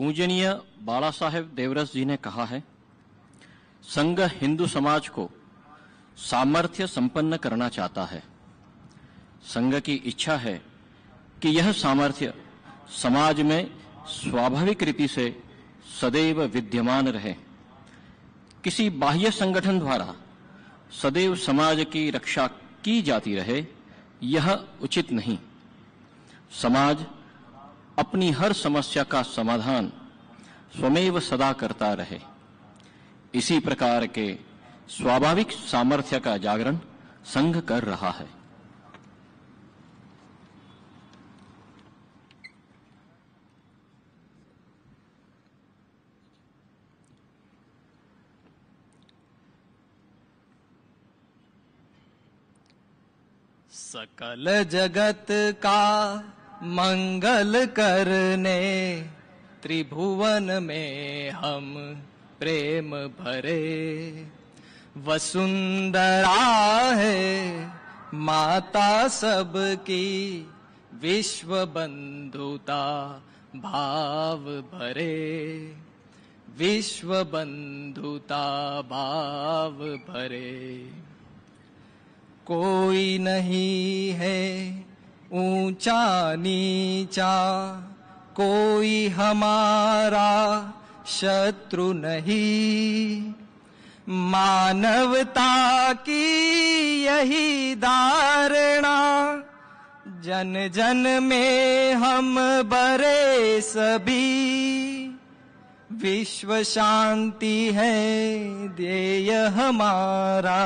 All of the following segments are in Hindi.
पूजनीय बाला साहेब देवरस जी ने कहा है, संघ हिंदू समाज को सामर्थ्य संपन्न करना चाहता है। संघ की इच्छा है कि यह सामर्थ्य समाज में स्वाभाविक रीति से सदैव विद्यमान रहे। किसी बाह्य संगठन द्वारा सदैव समाज की रक्षा की जाती रहे, यह उचित नहीं। समाज अपनी हर समस्या का समाधान स्वमेव सदा करता रहे। इसी प्रकार के स्वाभाविक सामर्थ्य का जागरण संघ कर रहा है। सकल जगत का मंगल करने त्रिभुवन में हम प्रेम भरे। वसुंधरा है माता सबकी, विश्व बंधुता भाव भरे। विश्व बंधुता भाव भरे। कोई नहीं है ऊंचा नीचा, कोई हमारा शत्रु नहीं। मानवता की यही धारणा, जन जन में हम बरे सभी। विश्व शांति है ध्येय हमारा,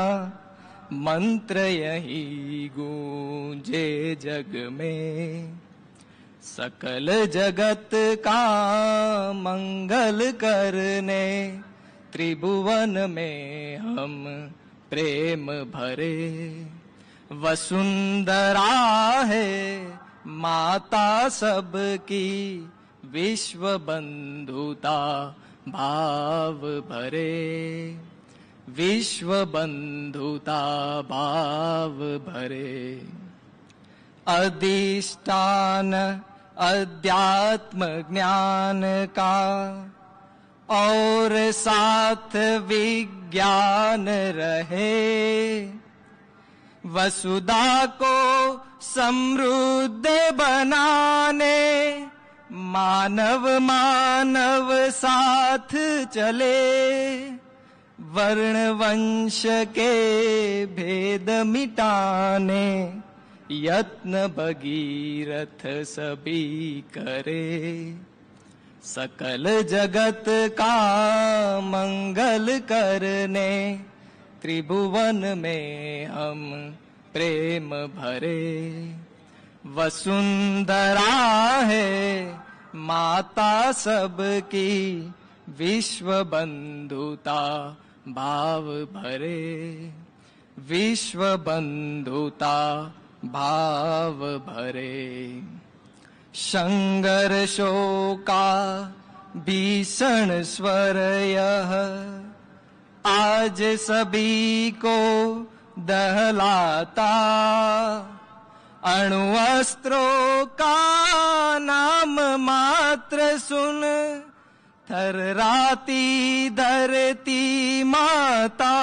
मंत्र यही गूंजे जग में। सकल जगत का मंगल करने त्रिभुवन में हम प्रेम भरे। वसुंधरा है माता सबकी, विश्व बंधुता भाव भरे। विश्व बंधुता भाव भरे। अधिष्ठान अध्यात्म ज्ञान का और साथ विज्ञान रहे। वसुधा को समृद्ध बनाने मानव मानव साथ चले। वर्ण वंश के भेद मिटाने यत्न भगीरथ सभी करे। सकल जगत का मंगल करने त्रिभुवन में हम प्रेम भरे। वसुंधरा है माता सबकी, विश्व बंधुता भाव भरे। विश्व बंधुता भाव भरे। संघर्षों का भीषण स्वर यह आज सभी को दहलाता। अणुअस्त्रों का नाम मात्र सुन थर्राती धरती माता।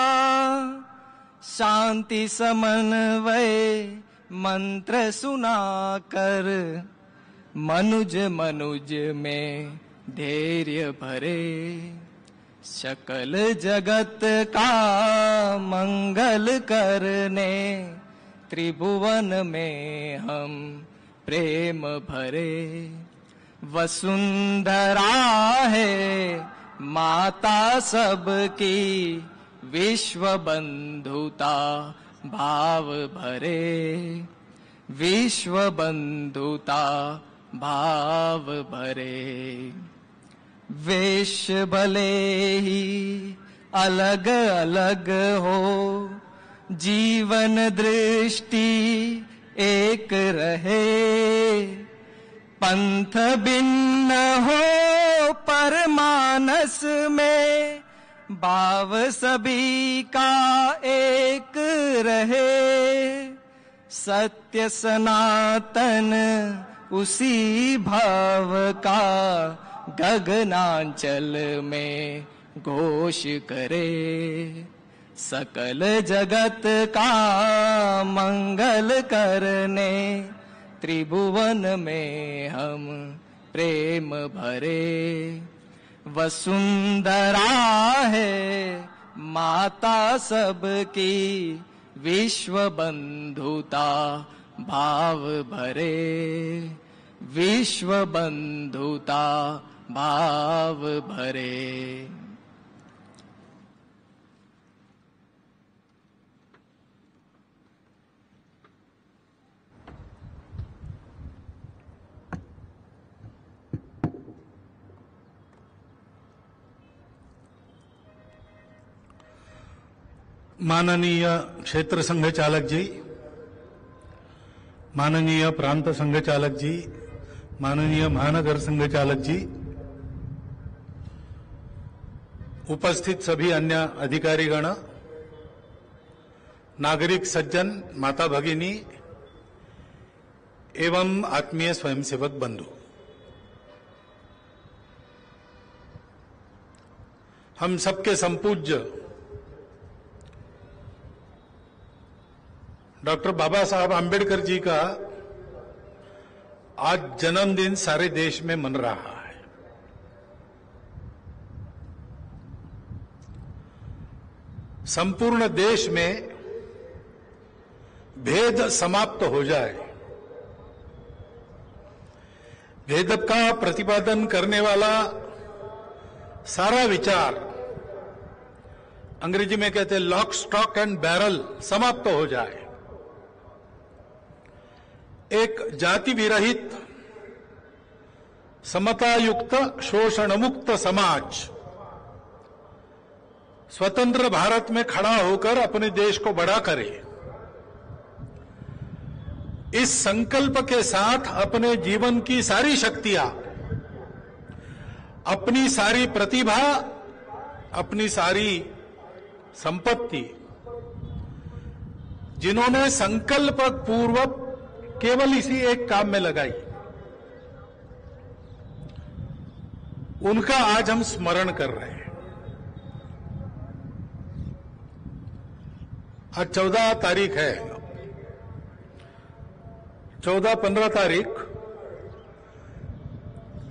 शांति समन्वय मंत्र सुनाकर मनुज मनुज में धैर्य भरे। सकल जगत का मंगल करने त्रिभुवन में हम प्रेम भरे। वसुंधरा है माता सबकी, विश्व बंधुता भाव भरे। विश्व बंधुता भाव भरे। वेश भले ही अलग अलग हो, जीवन दृष्टि एक रहे। पंथ भिन्न हो पर मानस में, भाव सभी का एक रहे। सत्य सनातन उसी भाव का गगनांचल में घोष करे, सकल जगत का मंगल करने, त्रिभुवन में हम प्रेम भरे। वसुंधरा है माता सबकी, विश्व बंधुता भाव भरे, विश्व बंधुता भाव भरे। माननीय क्षेत्र संघ चालक जी, माननीय प्रांत संघ चालक जी, माननीय महानगर संघ चालक जी, उपस्थित सभी अन्य अधिकारीगण, नागरिक सज्जन, माता भगिनी एवं आत्मीय स्वयंसेवक बंधु, हम सबके संपूज्य डॉक्टर बाबा साहब आम्बेडकर जी का आज जन्मदिन सारे देश में मन रहा है। संपूर्ण देश में भेद समाप्त हो जाए, भेद का प्रतिपादन करने वाला सारा विचार, अंग्रेजी में कहते हैं लॉक स्टॉक एंड बैरल, समाप्त हो जाए। एक जाति विरहित, समता युक्त, शोषण मुक्त समाज स्वतंत्र भारत में खड़ा होकर अपने देश को बड़ा करे, इस संकल्प के साथ अपने जीवन की सारी शक्तियां, अपनी सारी प्रतिभा, अपनी सारी संपत्ति, जिन्होंने संकल्प पूर्वक केवल इसी एक काम में लगाई, उनका आज हम स्मरण कर रहे हैं। आज 14 तारीख है, 14-15 तारीख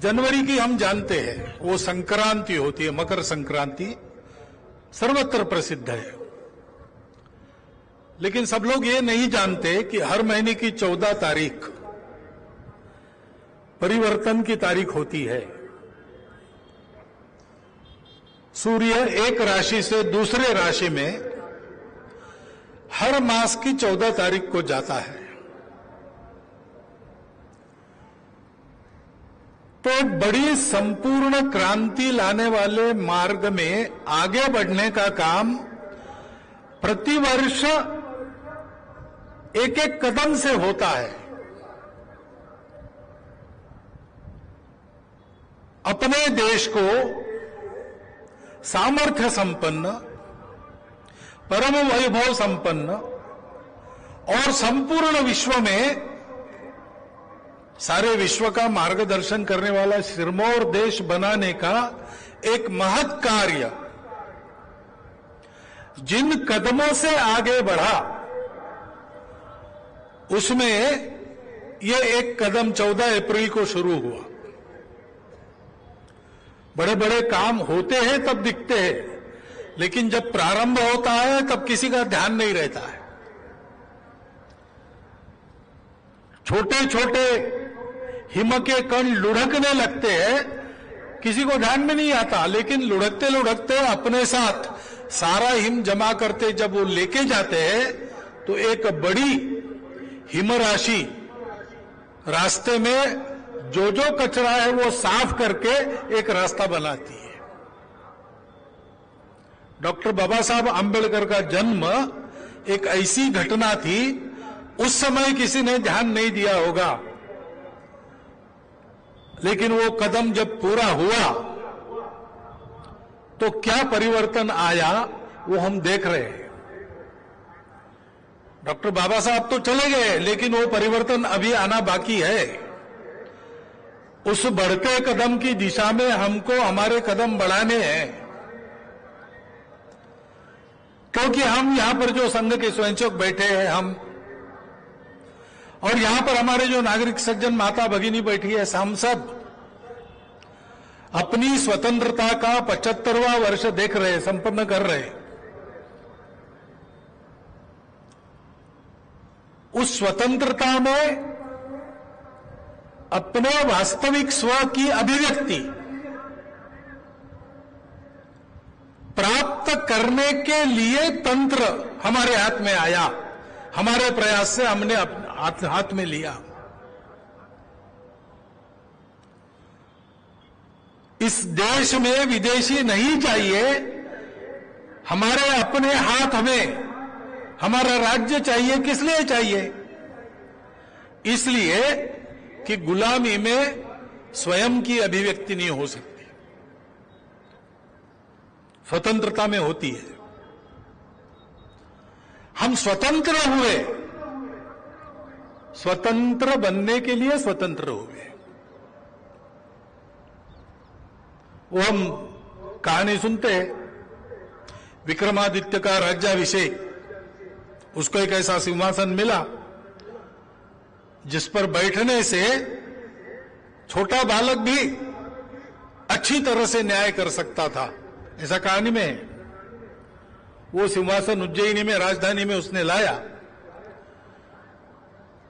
जनवरी की हम जानते हैं, वो संक्रांति होती है, मकर संक्रांति सर्वत्र प्रसिद्ध है। लेकिन सब लोग ये नहीं जानते कि हर महीने की 14 तारीख परिवर्तन की तारीख होती है। सूर्य एक राशि से दूसरे राशि में हर मास की 14 तारीख को जाता है। तो एक बड़ी संपूर्ण क्रांति लाने वाले मार्ग में आगे बढ़ने का काम प्रतिवर्ष एक एक कदम से होता है। अपने देश को सामर्थ्य संपन्न, परम वैभव संपन्न और संपूर्ण विश्व में सारे विश्व का मार्गदर्शन करने वाला सिरमौर देश बनाने का एक महत् कार्य जिन कदमों से आगे बढ़ा, उसमें ये एक कदम 14 अप्रैल को शुरू हुआ। बड़े बड़े काम होते हैं तब दिखते हैं, लेकिन जब प्रारंभ होता है तब किसी का ध्यान नहीं रहता है। छोटे छोटे हिम के कण लुढ़कने लगते हैं, किसी को ध्यान में नहीं आता, लेकिन लुढ़कते लुढ़कते अपने साथ सारा हिम जमा करते जब वो लेके जाते हैं तो एक बड़ी हिम राशि रास्ते में जो जो कचरा है वो साफ करके एक रास्ता बनाती है। डॉक्टर बाबा साहब आम्बेडकर का जन्म एक ऐसी घटना थी, उस समय किसी ने ध्यान नहीं दिया होगा, लेकिन वो कदम जब पूरा हुआ तो क्या परिवर्तन आया वो हम देख रहे हैं। डॉक्टर बाबा साहब तो चले गए, लेकिन वो परिवर्तन अभी आना बाकी है। उस बढ़ते कदम की दिशा में हमको हमारे कदम बढ़ाने हैं, क्योंकि हम यहां पर जो संघ के स्वयंसेवक बैठे हैं हम, और यहां पर हमारे जो नागरिक सज्जन माता भगिनी बैठी है, हम सब अपनी स्वतंत्रता का 75वां वर्ष देख रहे, संपन्न कर रहे। उस स्वतंत्रता में अपने वास्तविक स्व की अभिव्यक्ति प्राप्त करने के लिए तंत्र हमारे हाथ में आया, हमारे प्रयास से हमने हाथ में लिया। इस देश में विदेशी नहीं चाहिए, हमारे अपने हाथ में हमारा राज्य चाहिए। किस लिए चाहिए? इसलिए कि गुलामी में स्वयं की अभिव्यक्ति नहीं हो सकती, स्वतंत्रता में होती है। हम स्वतंत्र हुए, स्वतंत्र बनने के लिए स्वतंत्र हुए। वो हम कहानी सुनते हैं, विक्रमादित्य का राज्याभिषेक, उसको एक ऐसा सिंहासन मिला जिस पर बैठने से छोटा बालक भी अच्छी तरह से न्याय कर सकता था, ऐसा कहानी में है। वो सिंहासन उज्जैनी में, राजधानी में उसने लाया।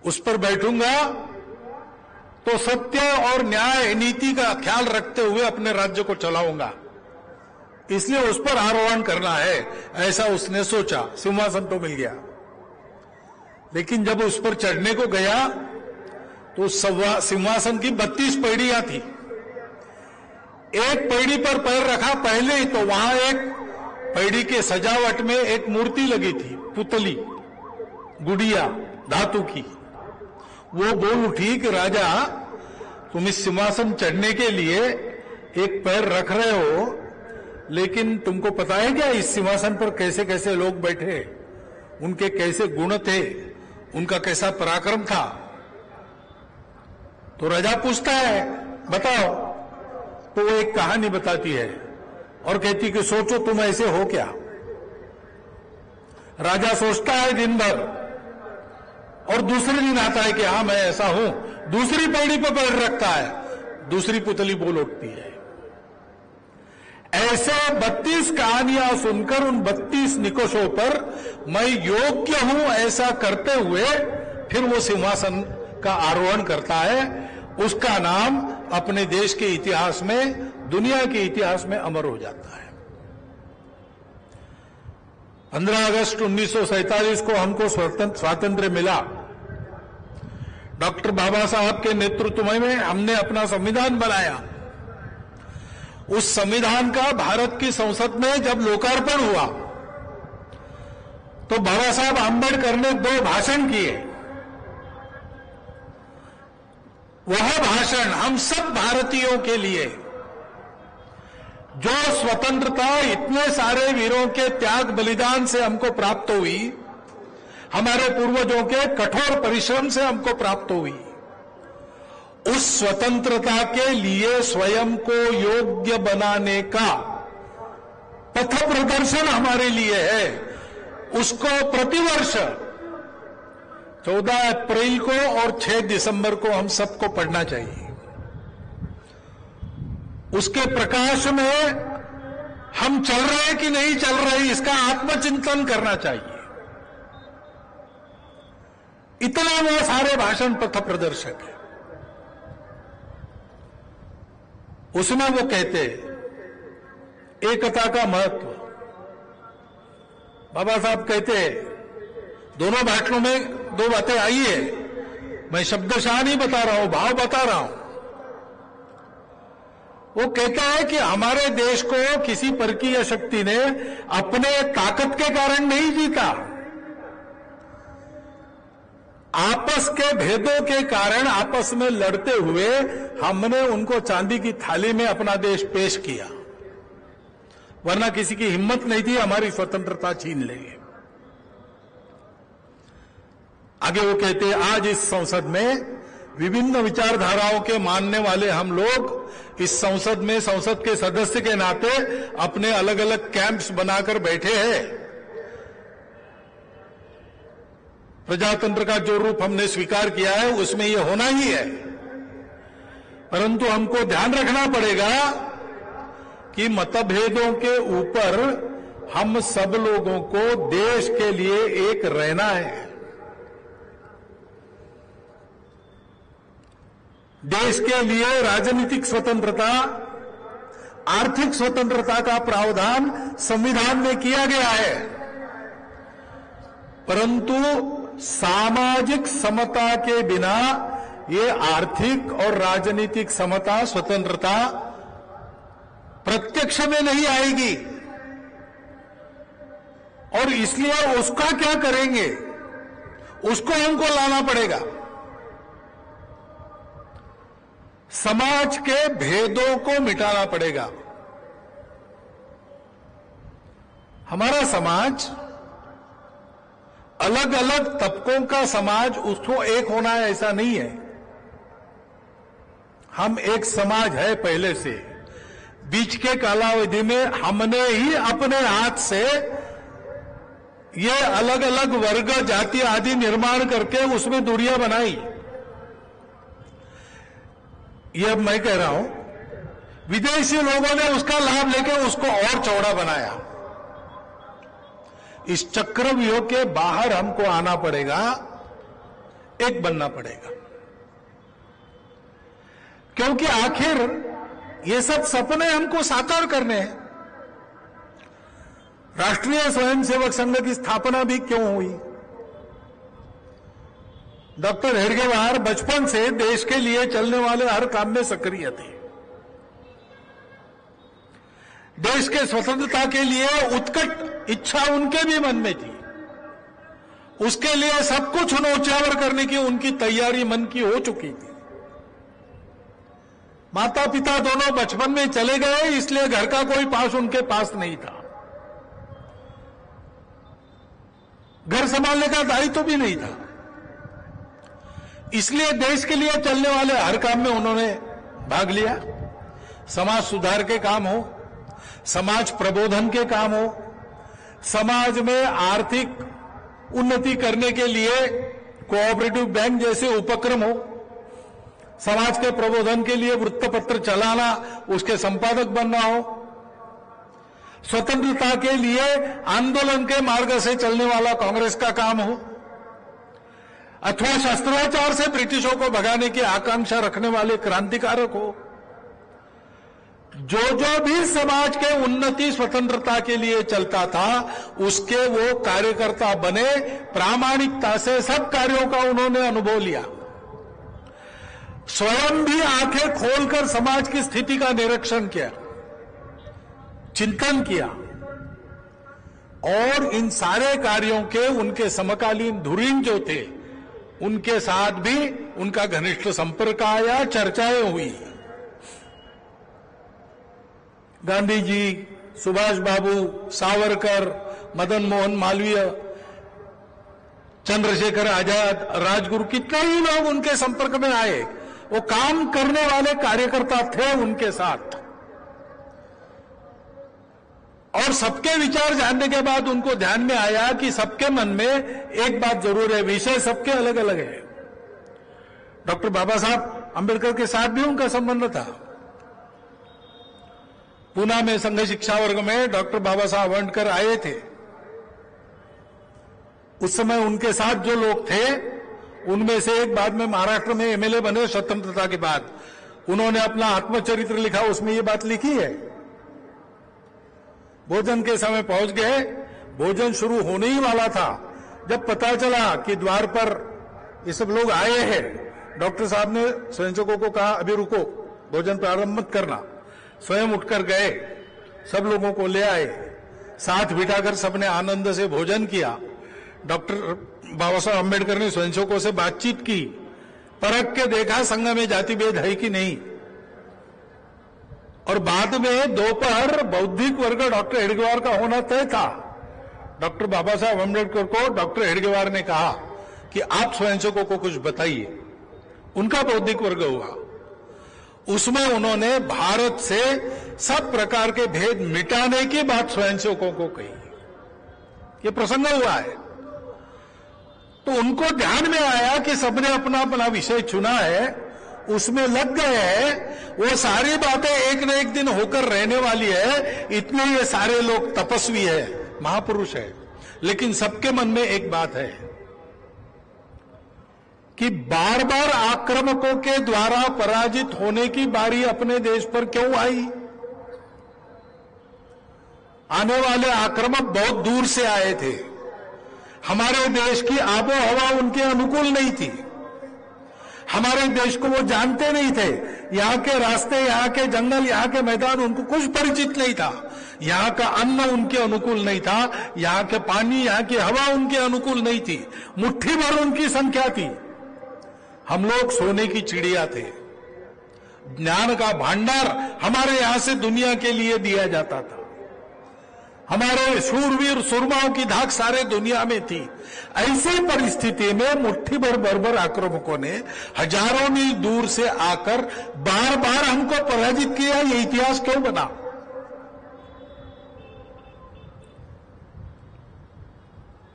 उस पर बैठूंगा तो सत्य और न्याय नीति का ख्याल रखते हुए अपने राज्य को चलाऊंगा, इसलिए उस पर आरोहण करना है, ऐसा उसने सोचा। सिंहासन तो मिल गया, लेकिन जब उस पर चढ़ने को गया तो सिंहासन की 32 पैड़ियां थी। एक पैड़ी पर पैर रखा पहले ही तो वहां एक पैड़ी के सजावट में एक मूर्ति लगी थी, पुतली, गुड़िया धातु की। वो बोल उठी कि राजा, तुम इस सिंहासन चढ़ने के लिए एक पैर रख रहे हो, लेकिन तुमको पता है क्या इस सिंहासन पर कैसे कैसे लोग बैठे, उनके कैसे गुण थे, उनका कैसा पराक्रम था? तो राजा पूछता है, बताओ। तो वो एक कहानी बताती है और कहती कि सोचो तुम ऐसे हो क्या। राजा सोचता है दिन भर, और दूसरे दिन आता है कि हाँ मैं ऐसा हूं, दूसरी पैड़ी पर पैर रखता है, दूसरी पुतली बोल उठती है। ऐसे 32 कहानियां सुनकर उन 32 निकषों पर मैं योग्य हूं ऐसा करते हुए फिर वो सिंहासन का आरोहण करता है। उसका नाम अपने देश के इतिहास में, दुनिया के इतिहास में अमर हो जाता है। 15 अगस्त 1947 को हमको स्वातंत्र्य मिला। डॉक्टर बाबा साहब के नेतृत्व में हमने अपना संविधान बनाया। उस संविधान का भारत की संसद में जब लोकार्पण हुआ तो बाबा साहब आंबेडकर ने 2 भाषण किए। वह भाषण हम सब भारतीयों के लिए, जो स्वतंत्रता इतने सारे वीरों के त्याग बलिदान से हमको प्राप्त हुई, हमारे पूर्वजों के कठोर परिश्रम से हमको प्राप्त हुई, उस स्वतंत्रता के लिए स्वयं को योग्य बनाने का पथ प्रदर्शन हमारे लिए है। उसको प्रतिवर्ष 14 अप्रैल को और 6 दिसंबर को हम सबको पढ़ना चाहिए। उसके प्रकाश में हम चल रहे हैं कि नहीं चल रहे, इसका आत्मचिंतन करना चाहिए। इतना वो सारे भाषण पथ प्रदर्शक है। उसमें वो कहते एकता का महत्व। बाबा साहब कहते दोनों भाषणों में 2 बातें आई है, मैं शब्दशाह नहीं बता रहा हूं, भाव बता रहा हूं। वो कहता है कि हमारे देश को किसी परकीय शक्ति ने अपने ताकत के कारण नहीं जीता, आपस के भेदों के कारण आपस में लड़ते हुए हमने उनको चांदी की थाली में अपना देश पेश किया, वरना किसी की हिम्मत नहीं थी हमारी स्वतंत्रता छीन लेंगे। आगे वो कहते हैं आज इस संसद में विभिन्न विचारधाराओं के मानने वाले हम लोग इस संसद में संसद के सदस्य के नाते अपने अलग अलग कैंप्स बनाकर बैठे हैं। प्रजातंत्र का जो रूप हमने स्वीकार किया है उसमें यह होना ही है, परंतु हमको ध्यान रखना पड़ेगा कि मतभेदों के ऊपर हम सब लोगों को देश के लिए एक रहना है। देश के लिए राजनीतिक स्वतंत्रता, आर्थिक स्वतंत्रता का प्रावधान संविधान में किया गया है, परंतु सामाजिक समता के बिना ये आर्थिक और राजनीतिक समता, स्वतंत्रता प्रत्यक्ष में नहीं आएगी। और इसलिए उसका क्या करेंगे, उसको हमको लाना पड़ेगा। समाज के भेदों को मिटाना पड़ेगा। हमारा समाज अलग अलग तबकों का समाज, उसको एक होना है ऐसा नहीं है। हम एक समाज है पहले से। बीच के कालावधि में हमने ही अपने हाथ से ये अलग अलग वर्ग, जाति आदि निर्माण करके उसमें दूरियां बनाई। ये अब मैं कह रहा हूं, विदेशी लोगों ने उसका लाभ लेकर उसको और चौड़ा बनाया। इस चक्रव्यूह के बाहर हमको आना पड़ेगा, एक बनना पड़ेगा, क्योंकि आखिर ये सब सपने हमको साकार करने हैं। राष्ट्रीय स्वयंसेवक संघ की स्थापना भी क्यों हुई? डॉक्टर हेडगेवार बचपन से देश के लिए चलने वाले हर काम में सक्रिय थे। देश के स्वतंत्रता के लिए उत्कट इच्छा उनके भी मन में थी। उसके लिए सब कुछ न्योछावर करने की उनकी तैयारी मन की हो चुकी थी। माता पिता दोनों बचपन में चले गए, इसलिए घर का कोई पास उनके पास नहीं था। घर संभालने का दायित्व भी नहीं था। इसलिए देश के लिए चलने वाले हर काम में उन्होंने भाग लिया। समाज सुधार के काम हो, समाज प्रबोधन के काम हो, समाज में आर्थिक उन्नति करने के लिए कोऑपरेटिव बैंक जैसे उपक्रम हो, समाज के प्रबोधन के लिए वृत्तपत्र चलाना, उसके संपादक बनना हो, स्वतंत्रता के लिए आंदोलन के मार्ग से चलने वाला कांग्रेस का काम हो, अथवा शस्त्राचार से ब्रिटिशों को भगाने की आकांक्षा रखने वाले क्रांतिकारक हो, जो जो भी समाज के उन्नति स्वतंत्रता के लिए चलता था उसके वो कार्यकर्ता बने। प्रामाणिकता से सब कार्यों का उन्होंने अनुभव लिया। स्वयं भी आंखें खोलकर समाज की स्थिति का निरीक्षण किया, चिंतन किया, और इन सारे कार्यों के उनके समकालीन धुरीण जो थे उनके साथ भी उनका घनिष्ठ संपर्क आया, चर्चाएं हुई। गांधी जी, सुभाष बाबू, सावरकर, मदन मोहन मालवीय, चंद्रशेखर आजाद, राजगुरु, कितने ही लोग उनके संपर्क में आए। वो काम करने वाले कार्यकर्ता थे उनके साथ, और सबके विचार जानने के बाद उनको ध्यान में आया कि सबके मन में एक बात जरूर है, विषय सबके अलग अलग है। डॉक्टर बाबा साहब अंबेडकर के साथ भी उनका संबंध था। पूना में संघ शिक्षा वर्ग में डॉक्टर बाबा साहब अंबेडकर आए थे। उस समय उनके साथ जो लोग थे उनमें से एक बाद में महाराष्ट्र में एमएलए बने स्वतंत्रता के बाद। उन्होंने अपना आत्मचरित्र लिखा, उसमें ये बात लिखी है। भोजन के समय पहुंच गए, भोजन शुरू होने ही वाला था, जब पता चला कि द्वार पर ये सब लोग आए हैं। डॉक्टर साहब ने स्वयंसेवकों को कहा, अभी रुको, भोजन प्रारंभ मत करना। स्वयं उठकर गए, सब लोगों को ले आए, साथ बिठाकर सबने आनंद से भोजन किया। डॉक्टर बाबा साहब अम्बेडकर ने स्वयंसेवकों से बातचीत की, परख के देखा संघ में जाति भेद है कि नहीं। और बाद में दोपहर बौद्धिक वर्ग डॉक्टर हेडगेवार का होना तय था। डॉक्टर बाबा साहब अम्बेडकर को डॉक्टर हेडगेवार ने कहा कि आप स्वयंसेवकों को कुछ बताइए। उनका बौद्धिक वर्ग हुआ, उसमें उन्होंने भारत से सब प्रकार के भेद मिटाने की बात स्वयंसेवकों को कही। ये प्रसंग हुआ है। तो उनको ध्यान में आया कि सबने अपना अपना विषय चुना है, उसमें लग गए हैं, वो सारी बातें एक न एक दिन होकर रहने वाली है, इतने ये सारे लोग तपस्वी है, महापुरुष है। लेकिन सबके मन में एक बात है कि बार बार आक्रामकों के द्वारा पराजित होने की बारी अपने देश पर क्यों आई? आने वाले आक्रामक बहुत दूर से आए थे। हमारे देश की आबो हवा उनके अनुकूल नहीं थी। हमारे देश को वो जानते नहीं थे। यहाँ के रास्ते, यहाँ के जंगल, यहाँ के मैदान उनको कुछ परिचित नहीं था। यहाँ का अन्न उनके अनुकूल नहीं था। यहाँ के पानी, यहाँ की हवा उनके अनुकूल नहीं थी। मुट्ठी भर उनकी संख्या थी। हम लोग सोने की चिड़िया थे। ज्ञान का भांडार हमारे यहां से दुनिया के लिए दिया जाता था। हमारे शूरवीर सुरमाओं की धाक सारे दुनिया में थी। ऐसी परिस्थिति में मुट्ठी भर बर्बर आक्रामकों ने हजारों मील दूर से आकर बार बार हमको पराजित किया। ये इतिहास क्यों बना?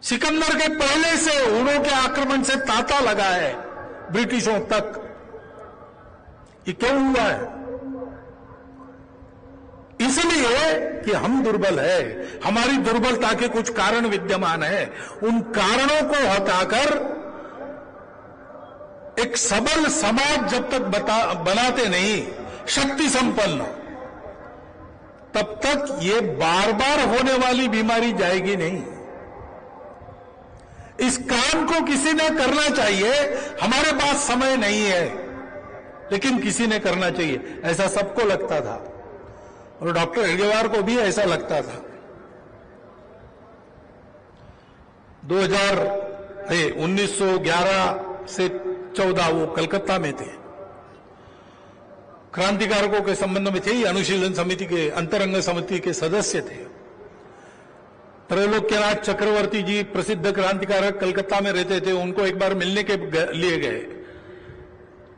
सिकंदर के पहले से उड़ों के आक्रमण से तांता लगा है ब्रिटिशों तक। ये क्यों हुआ है? इसलिए कि हम दुर्बल है। हमारी दुर्बलता के कुछ कारण विद्यमान है। उन कारणों को हटाकर एक सबल समाज जब तक बनाते नहीं, शक्ति संपन्न, तब तक ये बार बार होने वाली बीमारी जाएगी नहीं। इस काम को किसी ने करना चाहिए। हमारे पास समय नहीं है, लेकिन किसी ने करना चाहिए, ऐसा सबको लगता था। और डॉक्टर हेडगेवार को भी ऐसा लगता था। 1911 से 14 वो कलकत्ता में थे, क्रांतिकारकों के संबंध में थे। अनुशीलन समिति के, अंतरंग समिति के सदस्य थे। त्रैलोक्यनाथ चक्रवर्ती जी प्रसिद्ध क्रांतिकारक कलकत्ता में रहते थे। उनको एक बार मिलने के लिए गए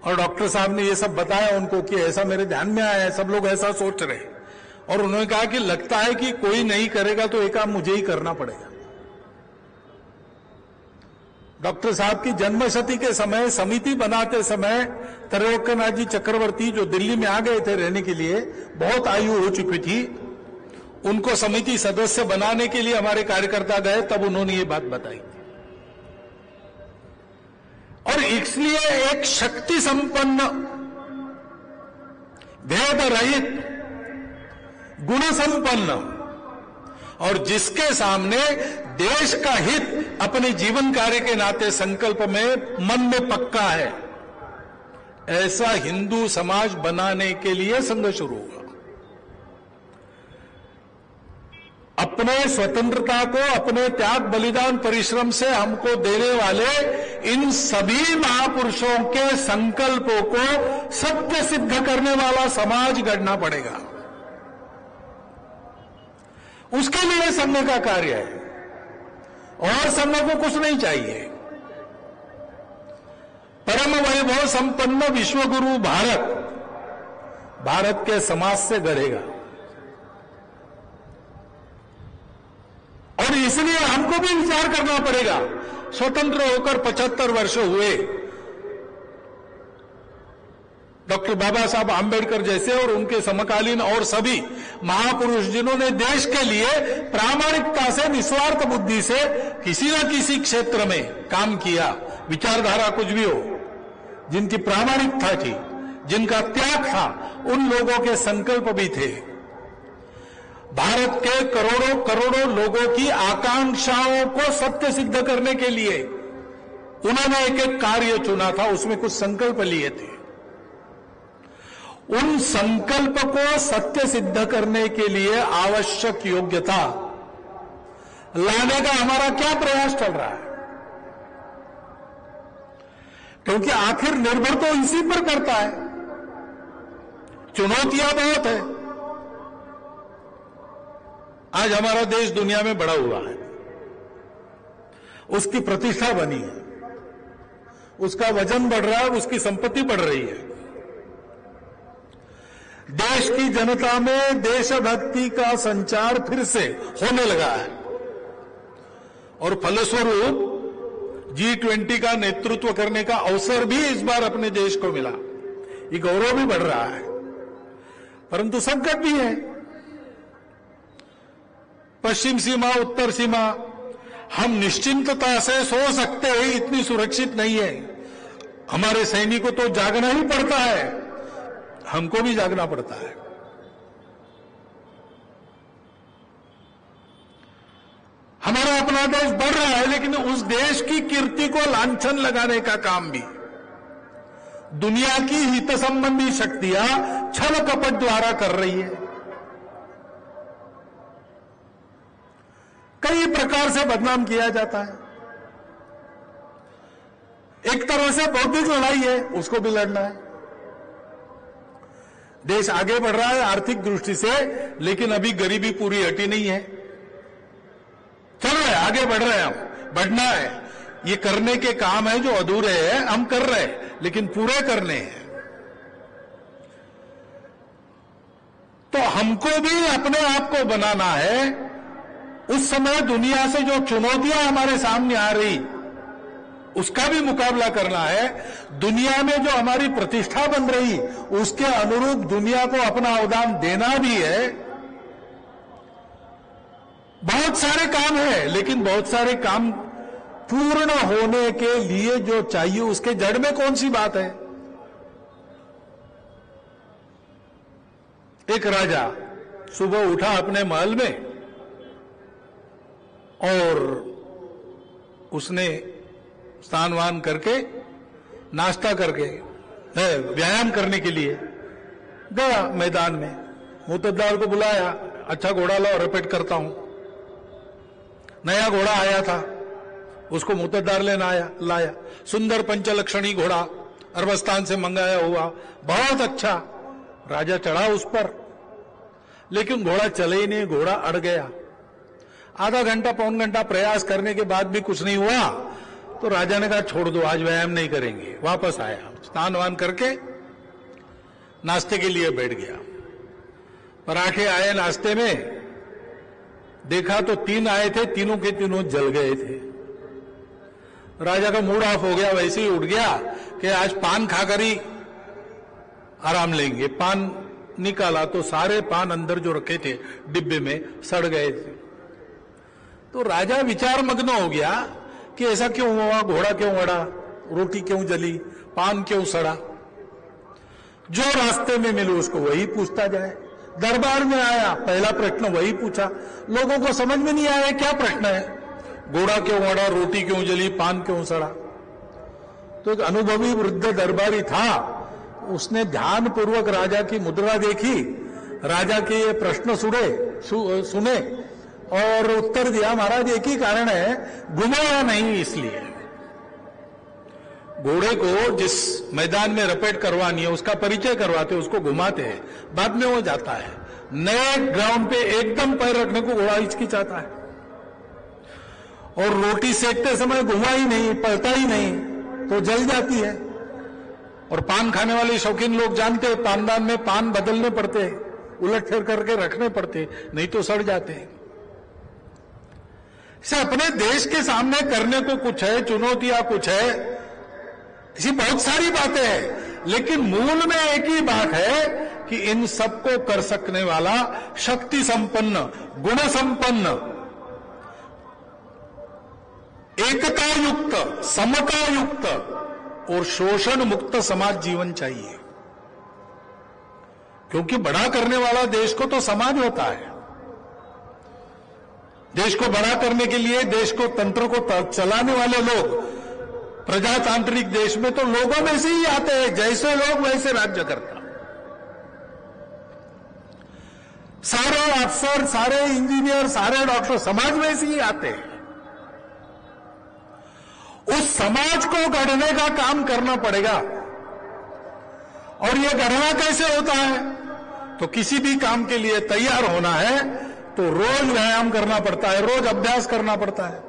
और डॉक्टर साहब ने ये सब बताया उनको कि ऐसा मेरे ध्यान में आया है, सब लोग ऐसा सोच रहे। और उन्होंने कहा कि लगता है कि कोई नहीं करेगा तो ये काम मुझे ही करना पड़ेगा। डॉक्टर साहब की जन्मशती के समय, समिति बनाते समय, त्रैलोक्यनाथ जी चक्रवर्ती जो दिल्ली में आ गए थे रहने के लिए, बहुत आयु हो चुकी थी, उनको समिति सदस्य बनाने के लिए हमारे कार्यकर्ता गए, तब उन्होंने ये बात बताई। और इसलिए एक शक्ति संपन्न, भेद रहित, गुण संपन्न और जिसके सामने देश का हित अपने जीवन कार्य के नाते संकल्प में मन में पक्का है, ऐसा हिंदू समाज बनाने के लिए संघर्ष शुरू हुआ। अपने स्वतंत्रता को अपने त्याग बलिदान परिश्रम से हमको देने वाले इन सभी महापुरुषों के संकल्पों को सत्य सिद्ध करने वाला समाज गढ़ना पड़ेगा। उसके लिए संघ का कार्य है और संघ को कुछ नहीं चाहिए। परम वैभव संपन्न विश्वगुरु भारत के समाज से गढ़ेगा। और इसलिए हमको भी विचार करना पड़ेगा। स्वतंत्र होकर 75 वर्ष हुए। डॉक्टर बाबा साहब आंबेडकर जैसे और उनके समकालीन और सभी महापुरुष जिन्होंने देश के लिए प्रामाणिकता से, निस्वार्थ बुद्धि से किसी न किसी क्षेत्र में काम किया, विचारधारा कुछ भी हो, जिनकी प्रामाणिकता थी, जिनका त्याग था, उन लोगों के संकल्प भी थे। भारत के करोड़ों करोड़ों लोगों की आकांक्षाओं को सत्य सिद्ध करने के लिए उन्होंने एक एक कार्य चुना था, उसमें कुछ संकल्प लिए थे। उन संकल्प को सत्य सिद्ध करने के लिए आवश्यक योग्यता लाने का हमारा क्या प्रयास चल रहा है? क्योंकि आखिर निर्भर तो इसी पर करता है। चुनौतियां बहुत है। आज हमारा देश दुनिया में बड़ा हुआ है, उसकी प्रतिष्ठा बनी है, उसका वजन बढ़ रहा है, उसकी संपत्ति बढ़ रही है। देश की जनता में देशभक्ति का संचार फिर से होने लगा है और फलस्वरूप G20 का नेतृत्व करने का अवसर भी इस बार अपने देश को मिला। ये गौरव भी बढ़ रहा है, परंतु संकट भी है। पश्चिम सीमा, उत्तर सीमा हम निश्चिंतता से सो सकते हैं, इतनी सुरक्षित नहीं है। हमारे सैनिकों को तो जागना ही पड़ता है, हमको भी जागना पड़ता है। हमारा अपना देश बढ़ रहा है, लेकिन उस देश की कीर्ति को लांछन लगाने का काम भी दुनिया की हित संबंधी शक्तियां छल कपट द्वारा कर रही है। कई प्रकार से बदनाम किया जाता है। एक तरह से बौद्धिक लड़ाई है, उसको भी लड़ना है। देश आगे बढ़ रहा है आर्थिक दृष्टि से, लेकिन अभी गरीबी पूरी हटी नहीं है। चल रहे हैं, आगे बढ़ रहे हैं, हम बढ़ना है। ये करने के काम है जो अधूरे हैं, हम कर रहे हैं, लेकिन पूरे करने हैं। तो हमको भी अपने आप को बनाना है। उस समय दुनिया से जो चुनौतियां हमारे सामने आ रही, उसका भी मुकाबला करना है। दुनिया में जो हमारी प्रतिष्ठा बन रही, उसके अनुरूप दुनिया को अपना अवदान देना भी है। बहुत सारे काम है, लेकिन बहुत सारे काम पूर्ण होने के लिए जो चाहिए, उसके जड़ में कौन सी बात है? एक राजा सुबह उठा अपने महल में और उसने स्नान वान करके, नाश्ता करके, व्यायाम करने के लिए गया मैदान में। मुतद्दार को बुलाया, अच्छा घोड़ा लाओ, रिपीट करता हूं। नया घोड़ा आया था, उसको मुतद्दार लेना लाया। सुंदर पंचलक्षणी घोड़ा, अरबस्तान से मंगाया हुआ, बहुत अच्छा। राजा चढ़ा उस पर, लेकिन घोड़ा चले ही नहीं, घोड़ा अड़ गया। आधा घंटा पौन घंटा प्रयास करने के बाद भी कुछ नहीं हुआ, तो राजा ने कहा छोड़ दो, आज व्यायाम नहीं करेंगे। वापस आया, स्नान वान करके नाश्ते के लिए बैठ गया। पराठे आए नाश्ते में, देखा तो 3 आए थे, तीनों के तीनों जल गए थे। राजा का मूड ऑफ हो गया, वैसे ही उठ गया कि आज पान खाकर ही आराम लेंगे। पान निकाला तो सारे पान अंदर जो रखे थे डिब्बे में सड़ गए थे। तो राजा विचार मग्न हो गया कि ऐसा क्यों हुआ, घोड़ा क्यों अड़ा, रोटी क्यों जली, पान क्यों सड़ा। जो रास्ते में मिले उसको वही पूछता जाए। दरबार में आया, पहला प्रश्न वही पूछा। लोगों को समझ में नहीं आया क्या प्रश्न है, घोड़ा क्यों अड़ा, रोटी क्यों जली, पान क्यों सड़ा। तो एक अनुभवी वृद्ध दरबारी था, उसने ध्यान पूर्वक राजा की मुद्रा देखी, राजा के ये प्रश्न सुने और उत्तर दिया, महाराज एक ही कारण है, घुमाया नहीं इसलिए। घोड़े को जिस मैदान में रपेट करवानी है उसका परिचय करवाते, उसको घुमाते हैं, बाद में वो जाता है। नए ग्राउंड पे एकदम पैर रखने को घोड़ा हिचकिचाता है, और रोटी सेकते समय घुमा ही नहीं, पलटा ही नहीं, तो जल जाती है। और पान खाने वाले शौकीन लोग जानते हैं, पानदान में पान बदलने पड़ते हैं, उलट फेर करके रखने पड़ते, नहीं तो सड़ जाते हैं। से अपने देश के सामने करने को कुछ है, चुनौतियां कुछ है, ऐसी बहुत सारी बातें हैं, लेकिन मूल में एक ही बात है कि इन सबको कर सकने वाला शक्ति संपन्न, गुण संपन्न, एकता युक्त, समता युक्त और शोषण मुक्त समाज जीवन चाहिए। क्योंकि बड़ा करने वाला देश को तो समाज होता है। देश को बड़ा करने के लिए, देश को, तंत्र को चलाने वाले लोग, प्रजातांत्रिक देश में तो लोगों में से ही आते हैं, जैसे लोग वैसे राज्य करता। सारे अफसर, सारे इंजीनियर, सारे डॉक्टर समाज में से ही आते हैं। उस समाज को गढ़ने का काम करना पड़ेगा। और यह गढ़ना कैसे होता है? तो किसी भी काम के लिए तैयार होना है तो रोज व्यायाम करना पड़ता है, रोज अभ्यास करना पड़ता है।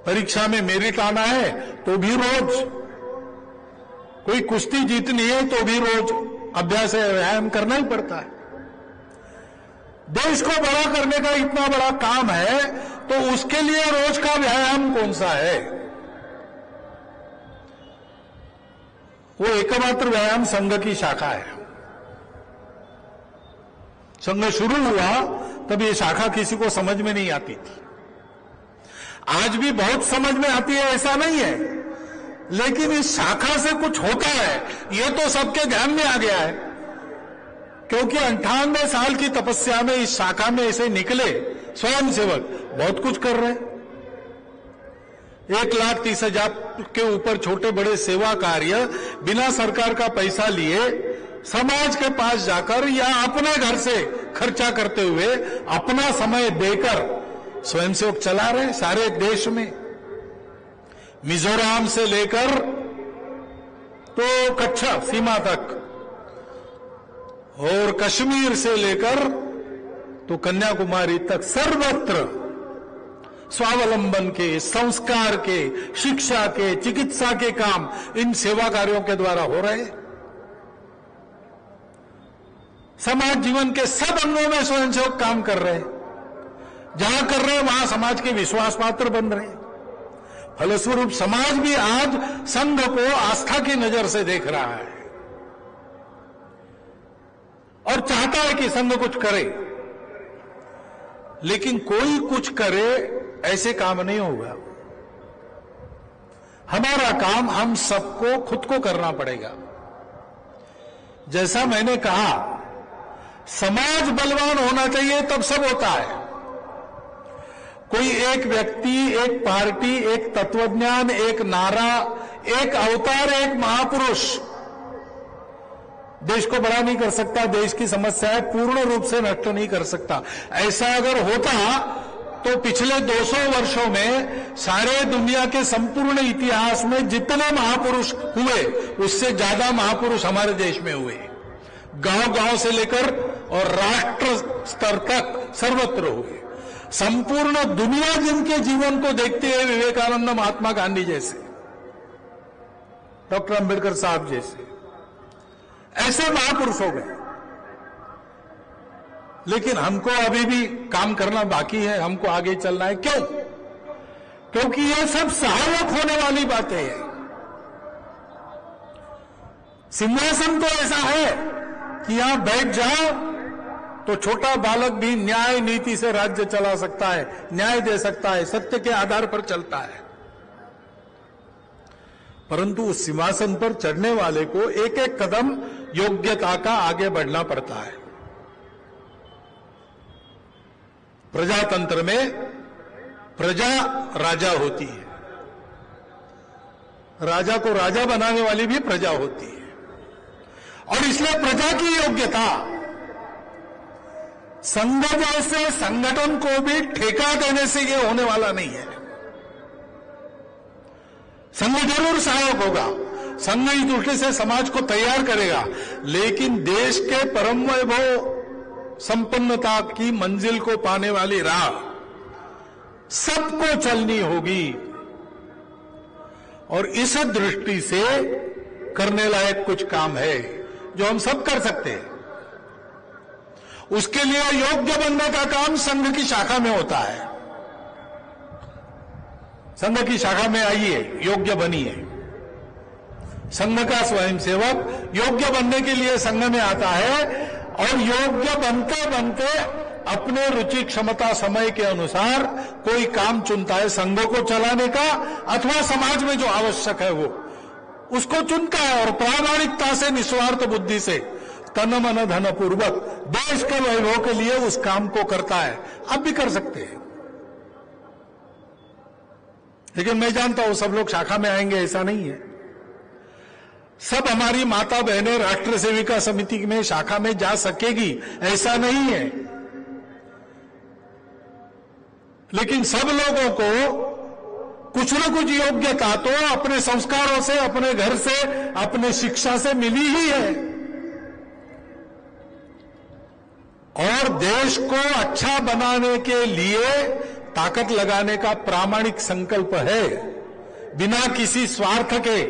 परीक्षा में मेरिट आना है तो भी रोज कोई कुश्ती जीतनी है तो भी रोज अभ्यास व्यायाम करना ही पड़ता है। देश को बड़ा करने का इतना बड़ा काम है तो उसके लिए रोज का व्यायाम कौन सा है? वो एकमात्र व्यायाम संघ की शाखा है। संघ शुरू हुआ तब ये शाखा किसी को समझ में नहीं आती थी। आज भी बहुत समझ में आती है ऐसा नहीं है, लेकिन इस शाखा से कुछ होता है ये तो सबके ध्यान में आ गया है, क्योंकि 98 साल की तपस्या में इस शाखा में ऐसे निकले स्वयंसेवक बहुत कुछ कर रहे हैं। 1,30,000 के ऊपर छोटे बड़े सेवा कार्य बिना सरकार का पैसा लिए समाज के पास जाकर या अपने घर से खर्चा करते हुए अपना समय देकर स्वयंसेवक चला रहे सारे देश में। मिजोरम से लेकर तो कच्छ सीमा तक और कश्मीर से लेकर तो कन्याकुमारी तक सर्वत्र स्वावलंबन के, संस्कार के, शिक्षा के, चिकित्सा के काम इन सेवा कार्यों के द्वारा हो रहे। समाज जीवन के सब अंगों में स्वयंसेवक काम कर रहे हैं। जहां कर रहे हैं वहां समाज के विश्वास पात्र बन रहे हैं। फलस्वरूप समाज भी आज संघ को आस्था की नजर से देख रहा है और चाहता है कि संघ कुछ करे, लेकिन कोई कुछ करे ऐसे काम नहीं होगा। हमारा काम हम सबको खुद को करना पड़ेगा। जैसा मैंने कहा, समाज बलवान होना चाहिए तब सब होता है। कोई एक व्यक्ति, एक पार्टी, एक तत्वज्ञान, एक नारा, एक अवतार, एक महापुरुष देश को बड़ा नहीं कर सकता, देश की समस्याएं पूर्ण रूप से नष्ट नहीं कर सकता। ऐसा अगर होता तो पिछले 200 वर्षों में सारे दुनिया के संपूर्ण इतिहास में जितने महापुरुष हुए उससे ज्यादा महापुरुष हमारे देश में हुए। गांव-गांव से लेकर और राष्ट्र स्तर तक सर्वत्र हुए। संपूर्ण दुनिया जिनके जीवन को देखते हैं, विवेकानंद, महात्मा गांधी जैसे, डॉक्टर अंबेडकर साहब जैसे, ऐसे महापुरुष हो गए। लेकिन हमको अभी भी काम करना बाकी है, हमको आगे चलना है। क्यों? क्योंकि ये सब सहायक होने वाली बातें हैं। सिंहासन तो ऐसा है कि यहां बैठ जाओ तो छोटा बालक भी न्याय नीति से राज्य चला सकता है, न्याय दे सकता है, सत्य के आधार पर चलता है। परंतु उस सिंहासन पर चढ़ने वाले को एक एक कदम योग्यता का आगे बढ़ना पड़ता है। प्रजातंत्र में प्रजा राजा होती है, राजा को राजा बनाने वाली भी प्रजा होती है, और इसलिए प्रजा की योग्यता संघ जैसे संगठन को भी ठेका देने से यह होने वाला नहीं है। संघ जरूर सहायक होगा, संघ इस दृष्टि से समाज को तैयार करेगा, लेकिन देश के परम वैभव संपन्नता की मंजिल को पाने वाली राह सबको चलनी होगी। और इस दृष्टि से करने लायक कुछ काम है जो हम सब कर सकते हैं। उसके लिए योग्य बनने का काम संघ की शाखा में होता है। संघ की शाखा में आइए, योग्य बनिए। संघ का स्वयंसेवक योग्य बनने के लिए संघ में आता है और योग्य बनते बनते अपने रुचि, क्षमता, समय के अनुसार कोई काम चुनता है संघ को चलाने का, अथवा समाज में जो आवश्यक है वो उसको चुनता है और प्रामाणिकता से, निस्वार्थ बुद्धि से, तन मन धन पूर्वक देश के वैभव के लिए उस काम को करता है। आप भी कर सकते हैं, लेकिन मैं जानता हूं सब लोग शाखा में आएंगे ऐसा नहीं है। सब हमारी माता बहनें राष्ट्र सेविका समिति में शाखा में जा सकेगी ऐसा नहीं है, लेकिन सब लोगों को कुछ न कुछ योग्यता तो अपने संस्कारों से, अपने घर से, अपने शिक्षा से मिली ही है। और देश को अच्छा बनाने के लिए ताकत लगाने का प्रामाणिक संकल्प है, बिना किसी स्वार्थ के,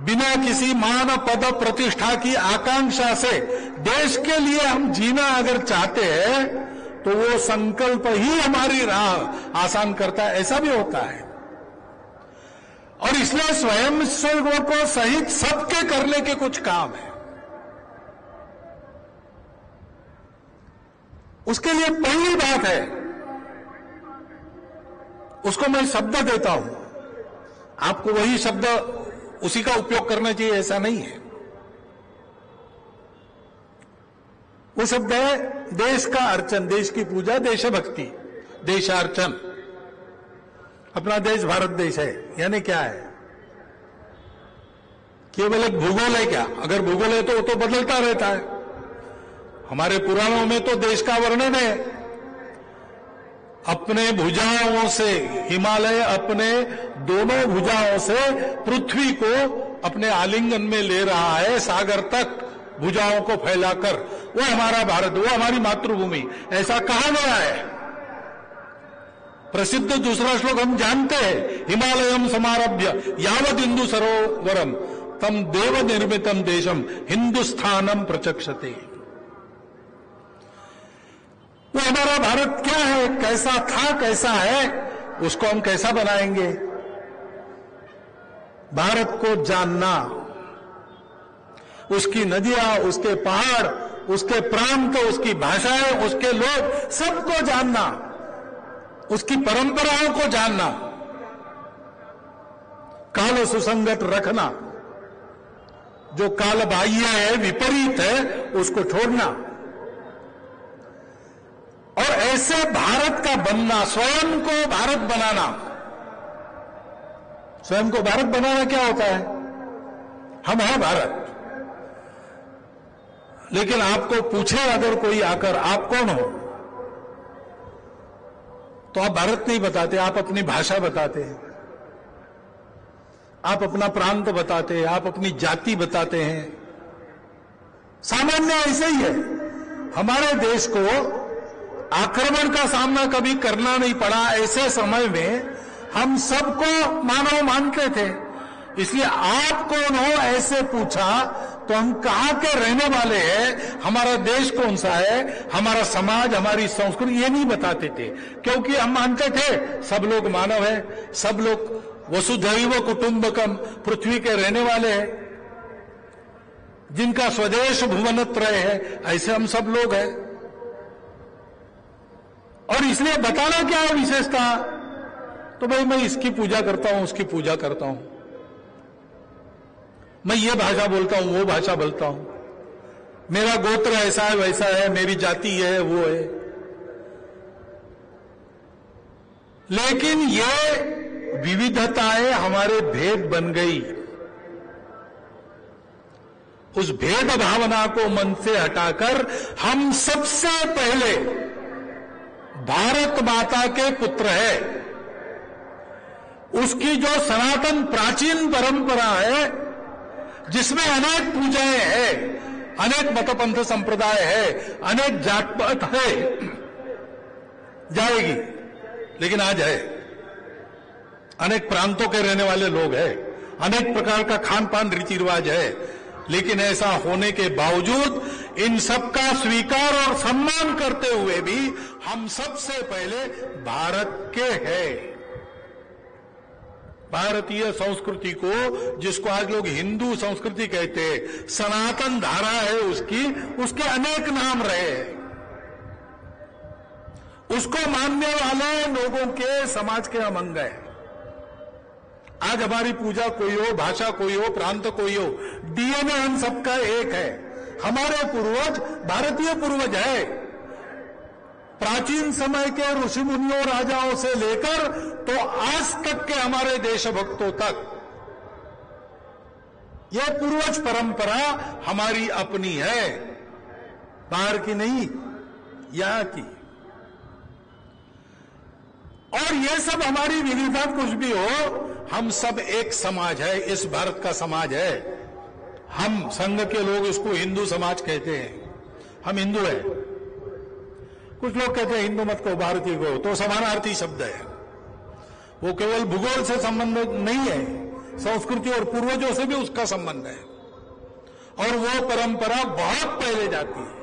बिना किसी मान पद प्रतिष्ठा की आकांक्षा से देश के लिए हम जीना अगर चाहते हैं तो वो संकल्प ही हमारी राह आसान करता है, ऐसा भी होता है। और इसलिए स्वयं सेवकों सहित सबके करने के कुछ काम है। उसके लिए पहली बात है, उसको मैं शब्द देता हूं, आपको वही शब्द उसी का उपयोग करना चाहिए ऐसा नहीं है। वो शब्द है देश का अर्चन, देश की पूजा, देशभक्ति, देशार्चन। अपना देश भारत देश है, यानी क्या है? केवल एक भूगोल है क्या? अगर भूगोल है तो वो तो बदलता रहता है। हमारे पुराणों में तो देश का वर्णन है, अपने भुजाओं से हिमालय अपने दोनों भुजाओं से पृथ्वी को अपने आलिंगन में ले रहा है, सागर तक भुजाओं को फैलाकर। वो हमारा भारत, वो हमारी मातृभूमि, ऐसा कहा गया है। प्रसिद्ध दूसरा श्लोक हम जानते हैं, हिमालयम समारभ्य यावत हिंदू सरोवरम तम देव निर्मितम देशम हिंदुस्थानम प्रचक्षते। वो हमारा भारत क्या है, कैसा था, कैसा है, उसको हम कैसा बनाएंगे? भारत को जानना, उसकी नदियां, उसके पहाड़, उसके प्रांत, उसकी भाषाएं, उसके लोग, सबको जानना, उसकी परंपराओं को जानना, काल सुसंगत रखना, जो काल बाह्य है, विपरीत है, उसको छोड़ना। और ऐसे भारत का बनना, स्वयं को भारत बनाना। स्वयं को भारत बनाना क्या होता है? हम हैं भारत। लेकिन आपको पूछे अगर कोई आकर आप कौन हो, तो आप भारत नहीं बताते, आप अपनी भाषा बताते हैं, आप अपना प्रांत बताते हैं, आप अपनी जाति बताते हैं। सामान्य ऐसे ही है। हमारे देश को आक्रमण का सामना कभी करना नहीं पड़ा, ऐसे समय में हम सबको मानव मानते थे। इसलिए आप कौन हो ऐसे पूछा तो हम कहां के रहने वाले हैं, हमारा देश कौन सा है, हमारा समाज, हमारी संस्कृति, ये नहीं बताते थे। क्योंकि हम मानते थे सब लोग मानव है, सब लोग वसुधैव कुटुंबकम, पृथ्वी के रहने वाले हैं, जिनका स्वदेश भुवनत्रय है, ऐसे हम सब लोग हैं। और इसलिए बताना क्या है विशेषता? तो भाई मैं इसकी पूजा करता हूं, उसकी पूजा करता हूं, मैं ये भाषा बोलता हूं, वो भाषा बोलता हूं, मेरा गोत्र ऐसा है, वैसा है, मेरी जाति है, वो है। लेकिन ये विविधताएं हमारे भेद बन गई। उस भेद भावना को मन से हटाकर हम सबसे पहले भारत माता के पुत्र है। उसकी जो सनातन प्राचीन परंपरा है, जिसमें अनेक पूजाएं हैं, अनेक मत पंथ संप्रदाय है, अनेक जात पात है, जाएगी, लेकिन आज है। अनेक प्रांतों के रहने वाले लोग हैं, अनेक प्रकार का खान पान रीति रिवाज है, लेकिन ऐसा होने के बावजूद इन सबका स्वीकार और सम्मान करते हुए भी हम सबसे पहले भारत के हैं। भारतीय संस्कृति को, जिसको आज लोग हिंदू संस्कृति कहते हैं, सनातन धारा है उसकी, उसके अनेक नाम रहे। उसको मानने वाले लोगों के समाज के हम अंग हैं। आज हमारी पूजा कोई हो, भाषा कोई हो, प्रांत कोई हो, डीएनए हम सबका एक है। हमारे पूर्वज भारतीय पूर्वज है। प्राचीन समय के ऋषि मुनियों, राजाओं से लेकर तो आज तक के हमारे देशभक्तों तक यह पूर्वज परंपरा हमारी अपनी है, बाहर की नहीं, यहां की। और ये सब हमारी विविधता कुछ भी हो, हम सब एक समाज है, इस भारत का समाज है। हम संघ के लोग इसको हिंदू समाज कहते हैं, हम हिंदू हैं। कुछ लोग कहते हैं हिंदू मत को, भारतीय को, तो समानार्थी शब्द है। वो केवल भूगोल से संबंधित नहीं है, संस्कृति और पूर्वजों से भी उसका संबंध है, और वो परंपरा बहुत पहले जाती है।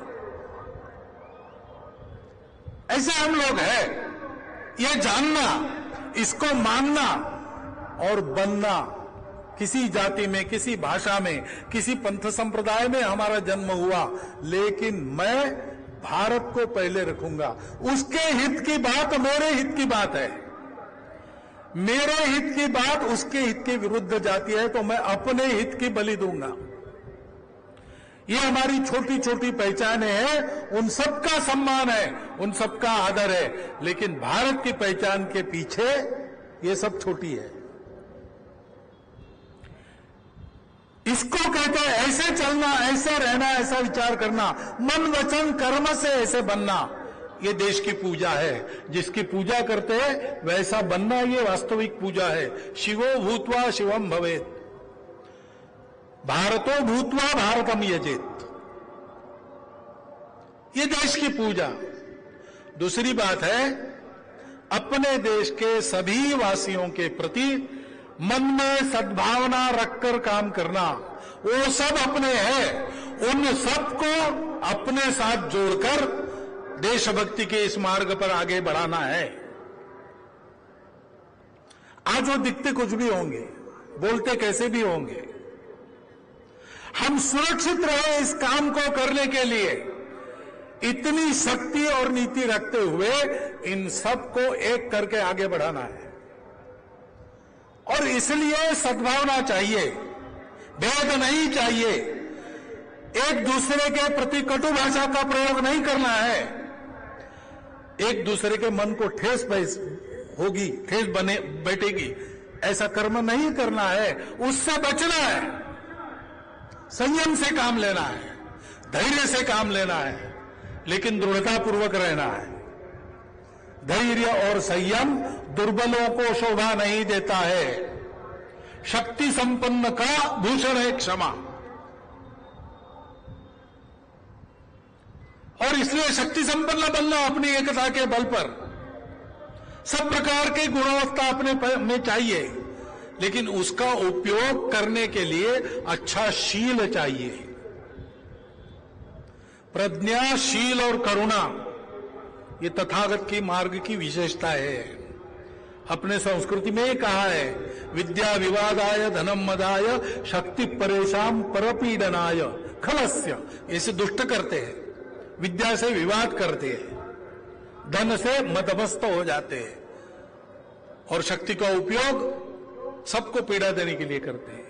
ऐसे हम लोग हैं। ये जानना, इसको मानना और बनना, किसी जाति में, किसी भाषा में, किसी पंथ संप्रदाय में हमारा जन्म हुआ, लेकिन मैं भारत को पहले रखूंगा। उसके हित की बात मेरे हित की बात है, मेरे हित की बात उसके हित के विरुद्ध जाती है तो मैं अपने हित की बलि दूंगा। ये हमारी छोटी छोटी पहचानें हैं, उन सबका सम्मान है, उन सबका आदर है, लेकिन भारत की पहचान के पीछे ये सब छोटी है। इसको कहते हैं ऐसे चलना, ऐसे रहना, ऐसा विचार करना, मन वचन कर्म से ऐसे बनना। ये देश की पूजा है। जिसकी पूजा करते हैं वैसा बनना, ये वास्तविक पूजा है। शिवो भूत्वा शिवम भवेत्, भारतो भूत्वा भारतम यजेत। ये देश की पूजा। दूसरी बात है, अपने देश के सभी वासियों के प्रति मन में सद्भावना रखकर काम करना। वो सब अपने हैं, उन सबको अपने साथ जोड़कर देशभक्ति के इस मार्ग पर आगे बढ़ाना है। आज वो दिखते कुछ भी होंगे, बोलते कैसे भी होंगे, हम सुरक्षित रहे इस काम को करने के लिए इतनी शक्ति और नीति रखते हुए इन सबको एक करके आगे बढ़ाना है। और इसलिए सद्भावना चाहिए, भेद नहीं चाहिए, एक दूसरे के प्रति कटु भाषा का प्रयोग नहीं करना है, एक दूसरे के मन को ठेस होगी, ठेस बने बैठेगी, ऐसा कर्म नहीं करना है, उससे बचना है, संयम से काम लेना है, धैर्य से काम लेना है, लेकिन दृढ़तापूर्वक रहना है। धैर्य और संयम दुर्बलों को शोभा नहीं देता है। शक्ति संपन्न का भूषण है क्षमा। और इसलिए शक्ति संपन्न बनना अपनी एकता के बल पर, सब प्रकार के गुणवत्ता अपने में चाहिए, लेकिन उसका उपयोग करने के लिए अच्छा शील चाहिए। प्रज्ञा, शील और करुणा ये तथागत की मार्ग की विशेषता है। अपने संस्कृति में कहा है, विद्या विवादाय धनम मदाय शक्ति परेशान परपीडनाय खलस्य। ऐसे दुष्ट करते हैं, विद्या से विवाद करते हैं, धन से मदमस्त हो जाते हैं, और शक्ति का उपयोग सबको पीड़ा देने के लिए करते हैं।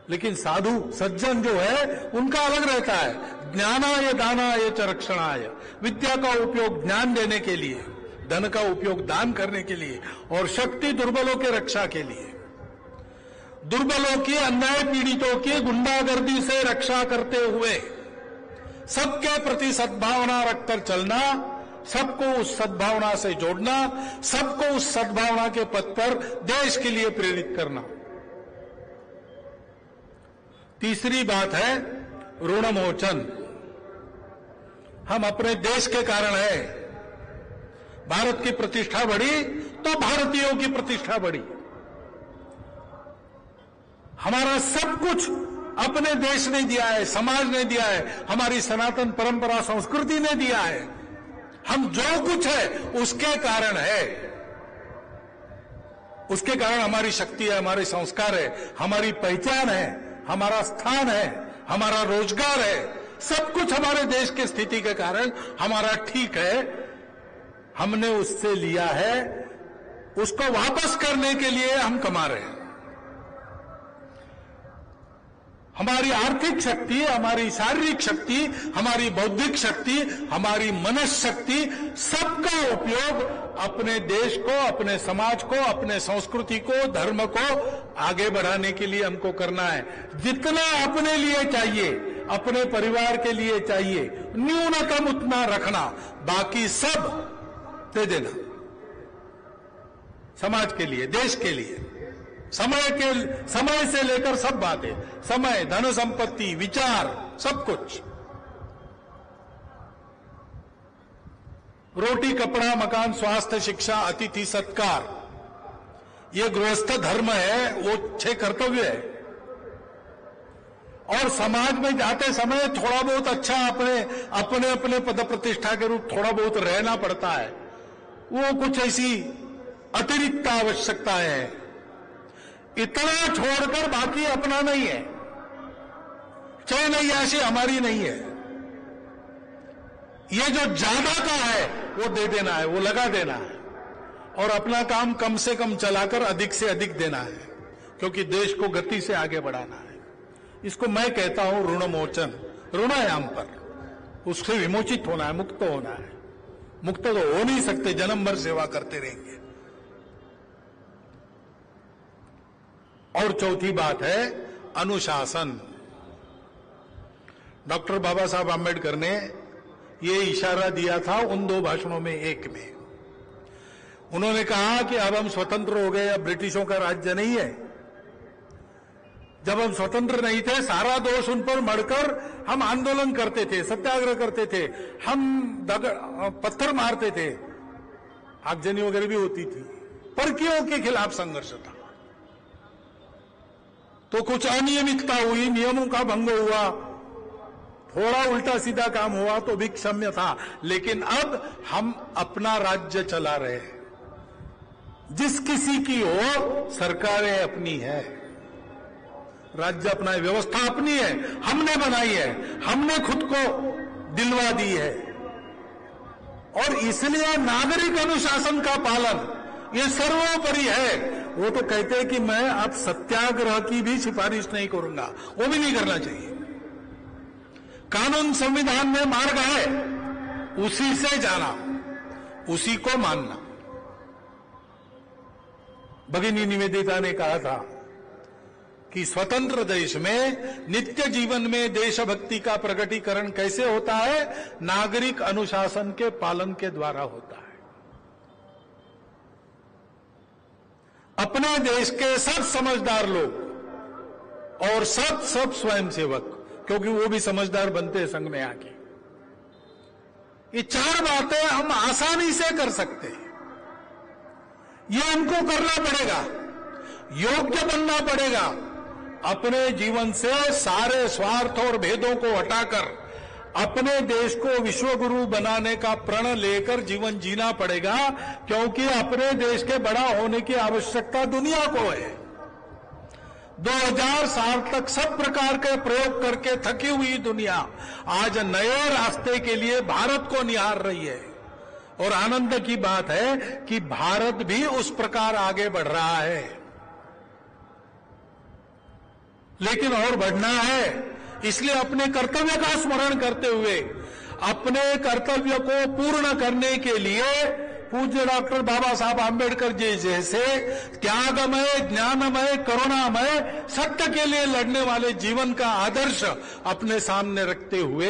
लेकिन साधु सज्जन जो है उनका अलग रहता है। ज्ञानाय दानाय च रक्षणाय, विद्या का उपयोग ज्ञान देने के लिए, धन का उपयोग दान करने के लिए, और शक्ति दुर्बलों के रक्षा के लिए। दुर्बलों की, अन्याय पीड़ितों की गुंडागर्दी से रक्षा करते हुए सबके प्रति सद्भावना रखकर चलना, सबको उस सद्भावना से जोड़ना, सबको उस सद्भावना के पथ पर देश के लिए प्रेरित करना। तीसरी बात है ऋणमोचन। हम अपने देश के कारण है, भारत की प्रतिष्ठा बढ़ी तो भारतीयों की प्रतिष्ठा बढ़ी। हमारा सब कुछ अपने देश ने दिया है, समाज ने दिया है, हमारी सनातन परंपरा संस्कृति ने दिया है। हम जो कुछ है उसके कारण है, उसके कारण हमारी शक्ति है, हमारे संस्कार है, हमारी पहचान है, हमारा स्थान है, हमारा रोजगार है, सब कुछ हमारे देश की स्थिति के कारण हमारा ठीक है। हमने उससे लिया है, उसको वापस करने के लिए हम कमा रहे हैं। हमारी आर्थिक शक्ति, हमारी शारीरिक शक्ति, हमारी बौद्धिक शक्ति, हमारी मनस शक्ति, सबका उपयोग अपने देश को, अपने समाज को, अपने संस्कृति को, धर्म को आगे बढ़ाने के लिए हमको करना है। जितना अपने लिए चाहिए, अपने परिवार के लिए चाहिए, न्यूनतम उतना रखना, बाकी सब दे देना समाज के लिए, देश के लिए। समय से लेकर सब बातें, समय, धन संपत्ति, विचार, सब कुछ। रोटी, कपड़ा, मकान, स्वास्थ्य, शिक्षा, अतिथि सत्कार, ये गृहस्थ धर्म है, वो 6 कर्तव्य है। और समाज में जाते समय थोड़ा बहुत अच्छा अपने अपने पद प्रतिष्ठा के रूप थोड़ा बहुत रहना पड़ता है, वो कुछ ऐसी अतिरिक्त आवश्यकताएं हैं। इतना छोड़कर बाकी अपना नहीं है। चैन ऐसी हमारी नहीं है। ये जो ज्यादा का है वो दे देना है, वो लगा देना है, और अपना काम कम से कम चलाकर अधिक से अधिक देना है, क्योंकि देश को गति से आगे बढ़ाना है। इसको मैं कहता हूं ऋण मोचन। ऋण है हम पर, उससे विमोचित होना है, मुक्त होना है। मुक्त तो हो नहीं सकते, जन्म भर सेवा करते रहेंगे। और चौथी बात है अनुशासन। डॉक्टर बाबा साहब आम्बेडकर ने ये इशारा दिया था उन 2 भाषणों में एक में। उन्होंने कहा कि अब हम स्वतंत्र हो गए, अब ब्रिटिशों का राज्य नहीं है। जब हम स्वतंत्र नहीं थे, सारा दोष उन पर मढ़कर हम आंदोलन करते थे, सत्याग्रह करते थे, हम पत्थर मारते थे, आगजनी वगैरह भी होती थी, परकियों के खिलाफ संघर्ष था। तो कुछ अनियमितता हुई, नियमों का भंग हुआ, थोड़ा उल्टा सीधा काम हुआ तो भी क्षम्य था। लेकिन अब हम अपना राज्य चला रहे हैं। जिस किसी की हो, सरकारें अपनी है, राज्य अपना है, व्यवस्था अपनी है, हमने बनाई है, हमने खुद को दिलवा दी है। और इसलिए नागरिक अनुशासन का पालन ये सर्वोपरि है। वो तो कहते हैं कि मैं अब सत्याग्रह की भी सिफारिश नहीं करूंगा, वो भी नहीं करना चाहिए। कानून संविधान में मार्ग है, उसी से जाना, उसी को मानना। भगिनी निवेदिता ने कहा था कि स्वतंत्र देश में नित्य जीवन में देशभक्ति का प्रकटीकरण कैसे होता है? नागरिक अनुशासन के पालन के द्वारा होता है। अपने देश के सब समझदार लोग और सब स्वयंसेवक, क्योंकि वो भी समझदार बनते हैं संघ में आके, ये 4 बातें हम आसानी से कर सकते हैं। ये हमको करना पड़ेगा, योग्य बनना पड़ेगा। अपने जीवन से सारे स्वार्थ और भेदों को हटाकर अपने देश को विश्वगुरु बनाने का प्रण लेकर जीवन जीना पड़ेगा, क्योंकि अपने देश के बड़ा होने की आवश्यकता दुनिया को है। 2000 साल तक सब प्रकार के प्रयोग करके थकी हुई दुनिया आज नए रास्ते के लिए भारत को निहार रही है। और आनंद की बात है कि भारत भी उस प्रकार आगे बढ़ रहा है। लेकिन और बढ़ना है, इसलिए अपने कर्तव्य का स्मरण करते हुए अपने कर्तव्य को पूर्ण करने के लिए पूज्य डॉक्टर बाबा साहब आम्बेडकर जी जैसे त्यागमय, ज्ञानमय, करुणामय, सत्य के लिए लड़ने वाले जीवन का आदर्श अपने सामने रखते हुए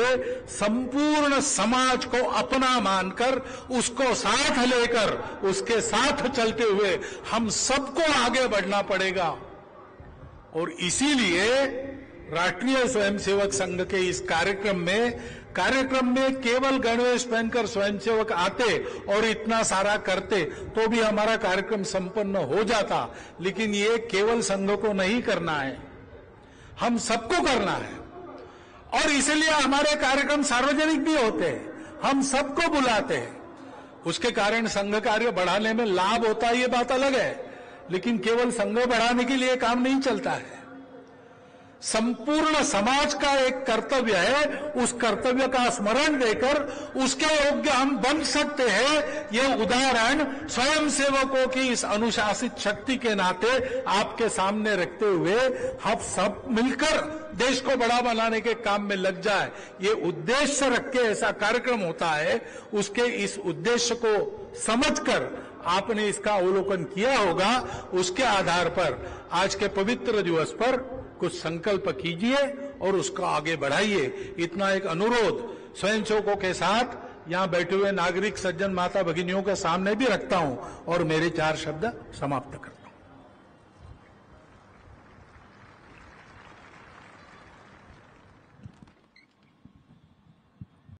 संपूर्ण समाज को अपना मानकर उसको साथ लेकर उसके साथ चलते हुए हम सबको आगे बढ़ना पड़ेगा। और इसीलिए राष्ट्रीय स्वयंसेवक संघ के इस कार्यक्रम में केवल गणवेश पहनकर स्वयंसेवक आते और इतना सारा करते तो भी हमारा कार्यक्रम संपन्न हो जाता। लेकिन ये केवल संघ को नहीं करना है, हम सबको करना है। और इसलिए हमारे कार्यक्रम सार्वजनिक भी होते हैं, हम सबको बुलाते हैं। उसके कारण संघ कार्य बढ़ाने में लाभ होता है, ये बात अलग है। लेकिन केवल संघ बढ़ाने के लिए काम नहीं चलता है। संपूर्ण समाज का एक कर्तव्य है, उस कर्तव्य का स्मरण देकर उसके योग्य हम बन सकते हैं। यह उदाहरण स्वयंसेवकों की इस अनुशासित शक्ति के नाते आपके सामने रखते हुए हम सब मिलकर देश को बड़ा बनाने के काम में लग जाए, ये उद्देश्य रख के ऐसा कार्यक्रम होता है। उसके इस उद्देश्य को समझकर आपने इसका अवलोकन किया होगा। उसके आधार पर आज के पवित्र दिवस पर कुछ संकल्प कीजिए और उसको आगे बढ़ाइए। इतना एक अनुरोध स्वयंसेवकों के साथ यहां बैठे हुए नागरिक सज्जन माता भगिनियों के सामने भी रखता हूं और मेरे 4 शब्द समाप्त करता हूं।